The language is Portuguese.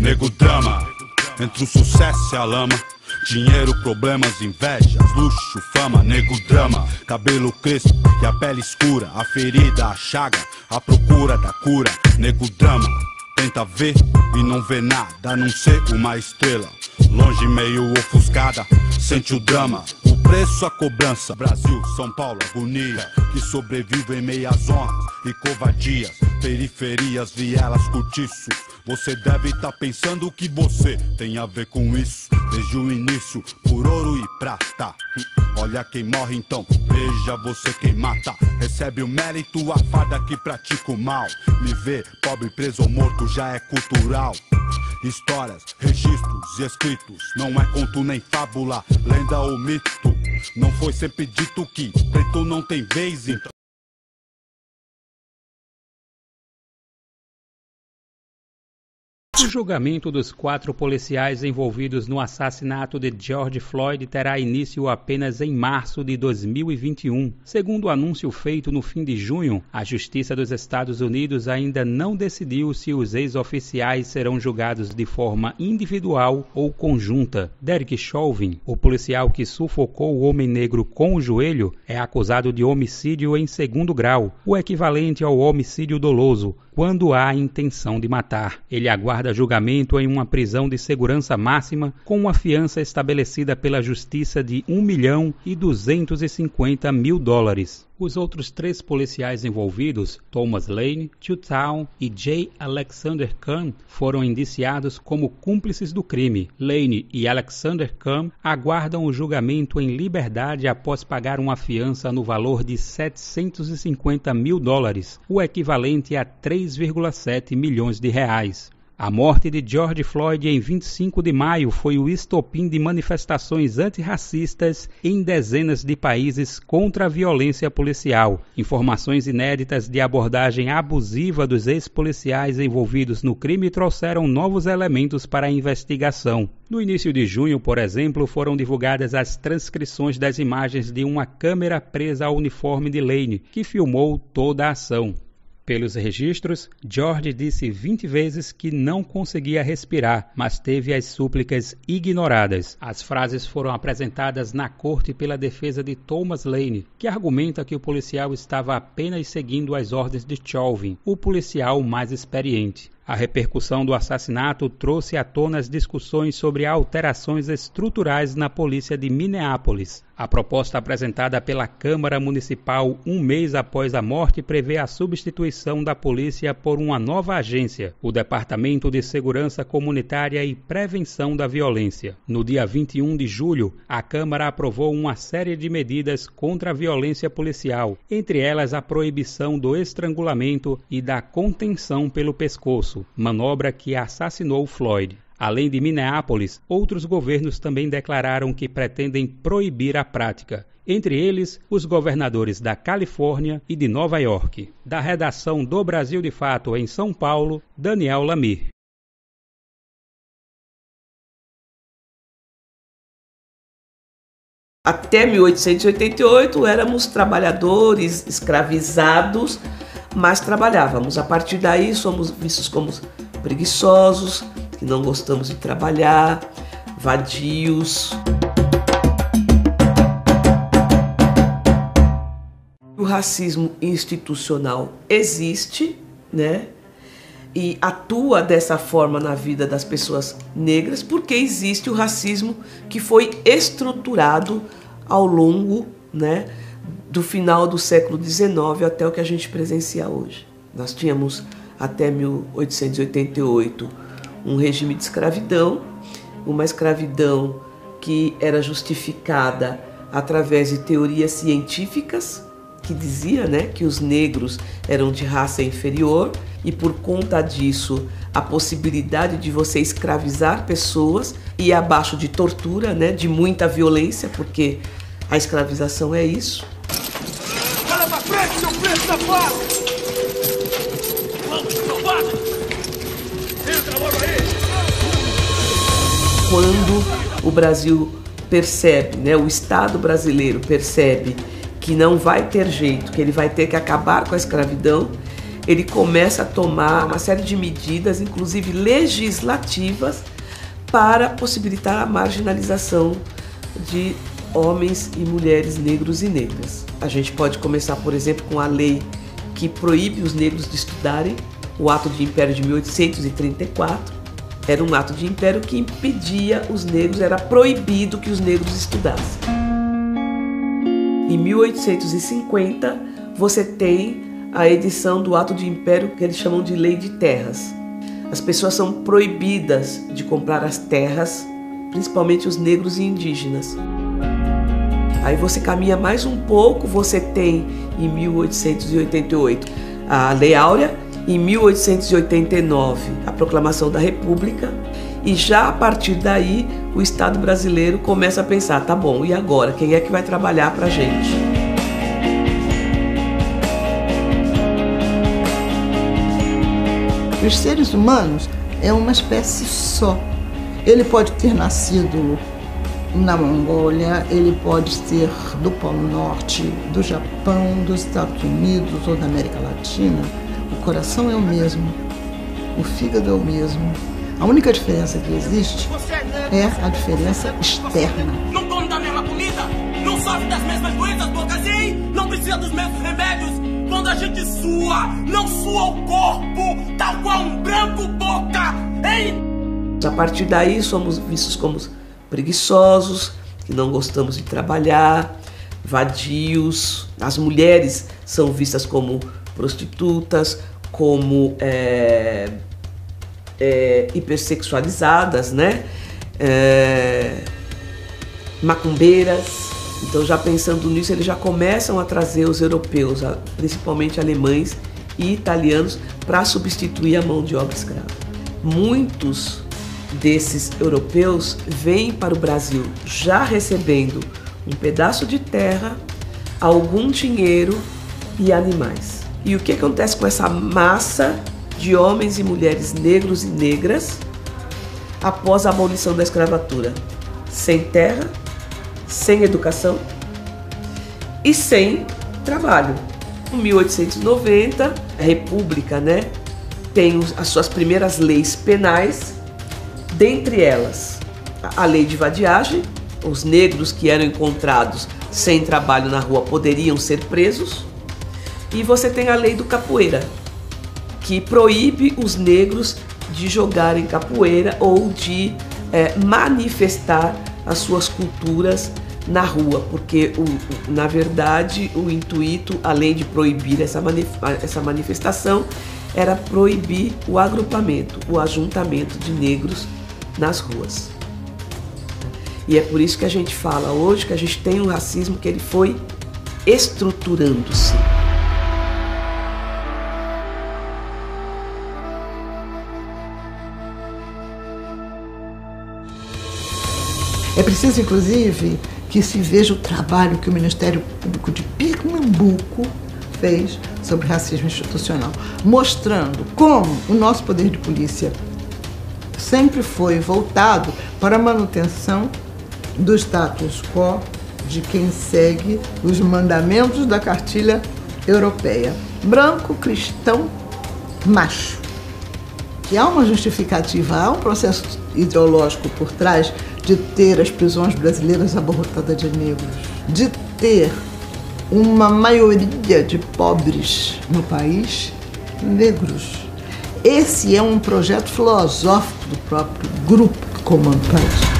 nego drama. Entre o sucesso e a lama, dinheiro, problemas, invejas, luxo, fama, nego drama. Cabelo crespo e a pele escura, a ferida, a chaga, a procura da cura, nego drama. Tenta ver e não vê nada, a não ser uma estrela longe, meio ofuscada, sente o drama. O preço, a cobrança, Brasil, São Paulo, agonia, que sobrevive em meias honras e covadias, periferias, vielas, cortiços. Você deve estar pensando que você tem a ver com isso, desde o início, por ouro e prata. Olha quem morre então, veja você quem mata. Recebe o mérito, a farda que pratica o mal. Me ver pobre, preso ou morto já é cultural. Histórias, registros e escritos, não é conto nem fábula, lenda ou mito. Não foi sempre dito que preto não tem vez, então. O julgamento dos 4 policiais envolvidos no assassinato de George Floyd terá início apenas em março de 2021. Segundo o anúncio feito no fim de junho, a Justiça dos Estados Unidos ainda não decidiu se os ex-oficiais serão julgados de forma individual ou conjunta. Derek Chauvin, o policial que sufocou o homem negro com o joelho, é acusado de homicídio em 2º grau, o equivalente ao homicídio doloso, quando há intenção de matar. Ele aguarda julgamento em uma prisão de segurança máxima com uma fiança estabelecida pela Justiça de $1.250.000. Os outros 3 policiais envolvidos, Thomas Lane, Town e J. Alexander Kuhn, foram indiciados como cúmplices do crime. Lane e Alexander Kuhn aguardam o julgamento em liberdade após pagar uma fiança no valor de $750.000, o equivalente a 3,7 milhões de reais. A morte de George Floyd em 25 de maio foi o estopim de manifestações antirracistas em dezenas de países contra a violência policial. Informações inéditas de abordagem abusiva dos ex-policiais envolvidos no crime trouxeram novos elementos para a investigação. No início de junho, por exemplo, foram divulgadas as transcrições das imagens de uma câmera presa ao uniforme de Lane, que filmou toda a ação. Pelos registros, George disse 20 vezes que não conseguia respirar, mas teve as súplicas ignoradas. As frases foram apresentadas na corte pela defesa de Thomas Lane, que argumenta que o policial estava apenas seguindo as ordens de Chauvin, o policial mais experiente. A repercussão do assassinato trouxe à tona as discussões sobre alterações estruturais na polícia de Minneapolis. A proposta apresentada pela Câmara Municipal um mês após a morte prevê a substituição da polícia por uma nova agência, o Departamento de Segurança Comunitária e Prevenção da Violência. No dia 21 de julho, a Câmara aprovou uma série de medidas contra a violência policial, entre elas a proibição do estrangulamento e da contenção pelo pescoço, manobra que assassinou Floyd. Além de Minneapolis, outros governos também declararam que pretendem proibir a prática, entre eles os governadores da Califórnia e de Nova York. Da redação do Brasil de Fato em São Paulo, Daniel Lamir. Até 1888 éramos trabalhadores escravizados, mas trabalhávamos. A partir daí somos vistos como preguiçosos, que não gostamos de trabalhar, vadios. O racismo institucional existe, né? E atua dessa forma na vida das pessoas negras, porque existe o racismo que foi estruturado ao longo, né, do final do século XIX até o que a gente presencia hoje. Nós tínhamos até 1888 um regime de escravidão, uma escravidão que era justificada através de teorias científicas, que dizia, né, que os negros eram de raça inferior, e por conta disso a possibilidade de você escravizar pessoas e abaixo de tortura, né, de muita violência, porque a escravização é isso. Olha pra frente, seu preto safado! Vamos, safado! Entra logo aí! Quando o Brasil percebe, né, o Estado brasileiro percebe que não vai ter jeito, que ele vai ter que acabar com a escravidão, ele começa a tomar uma série de medidas, inclusive legislativas, para possibilitar a marginalização de homens e mulheres negros e negras. A gente pode começar, por exemplo, com a lei que proíbe os negros de estudarem, o Ato de Império de 1834. Era um ato de império que impedia os negros, era proibido que os negros estudassem. Em 1850, você tem a edição do Ato de Império que eles chamam de Lei de Terras. As pessoas são proibidas de comprar as terras, principalmente os negros e indígenas. Aí você caminha mais um pouco, você tem em 1888 a Lei Áurea, em 1889 a Proclamação da República, e já a partir daí o Estado brasileiro começa a pensar, tá bom, e agora? Quem é que vai trabalhar pra gente? Os seres humanos é uma espécie só. Ele pode ter nascido na Mongólia, ele pode ser do Polo Norte, do Japão, dos Estados Unidos ou da América Latina. O coração é o mesmo, o fígado é o mesmo. A única diferença que existe é a diferença externa. Não come da mesma comida, não sofre das mesmas doenças, boca assim, não precisa dos mesmos remédios. Quando a gente sua, não sua o corpo, tal qual um branco boca, hein? A partir daí somos vistos como preguiçosos, que não gostamos de trabalhar, vadios. As mulheres são vistas como prostitutas, como hipersexualizadas, né? Macumbeiras. Então, já pensando nisso, eles já começam a trazer os europeus, principalmente alemães e italianos, para substituir a mão de obra escrava. Muitos desses europeus vêm para o Brasil já recebendo um pedaço de terra, algum dinheiro e animais. E o que acontece com essa massa de homens e mulheres negros e negras após a abolição da escravatura? Sem terra, sem educação e sem trabalho. Em 1890, a República, né, tem as suas primeiras leis penais, dentre elas a lei de vadiagem. Os negros que eram encontrados sem trabalho na rua poderiam ser presos. E você tem a lei do capoeira, que proíbe os negros de jogarem capoeira ou de manifestar as suas culturas na rua, porque na verdade o intuito, além de proibir essa manifestação, era proibir o agrupamento, o ajuntamento de negros nas ruas. E é por isso que a gente fala hoje que a gente tem um racismo que ele foi estruturando-se. É preciso, inclusive, que se veja o trabalho que o Ministério Público de Pernambuco fez sobre racismo institucional, mostrando como o nosso poder de polícia sempre foi voltado para a manutenção do status quo de quem segue os mandamentos da cartilha europeia. Branco, cristão, macho. Que há uma justificativa, há um processo ideológico por trás de ter as prisões brasileiras abarrotadas de negros, de ter uma maioria de pobres no país negros. Esse é um projeto filosófico do próprio grupo que comanda o país.